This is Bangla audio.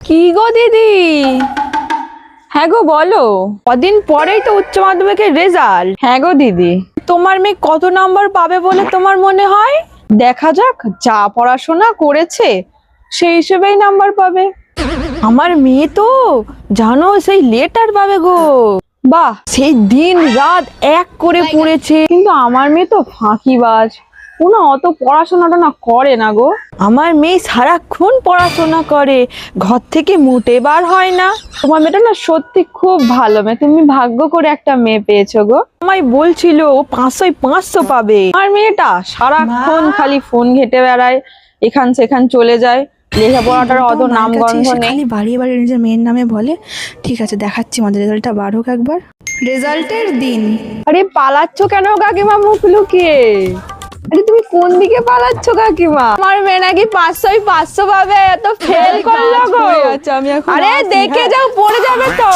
কি গো দিদি? হ্যাঁ গো বলো। কদিন পরেই তো উচ্চ মাধ্যমিকের রেজাল্ট। হ্যাঁ গো দিদি, তোমার মেয়ে কত নাম্বার পাবে বলে তোমার মনে হয়? দেখা যাক, যা পড়াশোনা করেছে সেই হিসেবেই নাম্বার পাবে। আমার মেয়ে তো জানো সেই লেটার পাবে গো। বাহ, সেই দিন রাত এক করে পড়েছে। কিন্তু আমার মেয়ে তো ফাঁকিবাজ, কোনো অত পড়াশোনাটা না করে না গো। আমার মেয়ে সারাক্ষণ পড়াশোনা করে, ঘর থেকে মোটে বার হয় না। তোমার মেয়েটা না সত্যি খুব ভালো মেয়ে, তুমি ভাগ্য করে একটা মেয়ে পেয়েছো গো। আমায় বলছিল ও 500 পাবে। আমার মেয়েটা সারাক্ষণ খালি ফোন ঘেটে বেড়ায়, এখান সেখান চলে যায়, লেখাপড়াটার অত নামগন্ধ নেই। খালি বাড়িয়ে বাড়িয়ে নিজের মেয়ের নামে বলে। ঠিক আছে, দেখাচ্ছি আমাদের রেজাল্টটা বার হোক একবার। রেজাল্টের দিন। আরে পালাচ্ছ কেন কাকিমা মুখ লুকিয়ে? আরে তুমি কোন দিকে পালাচ্ছ কাকিমা? আমার মেয়ে নাকি 500 পাবে, এত ফেল করলো গো। আমি এখন আরে দেখে যাও, পড়ে যাবে তো।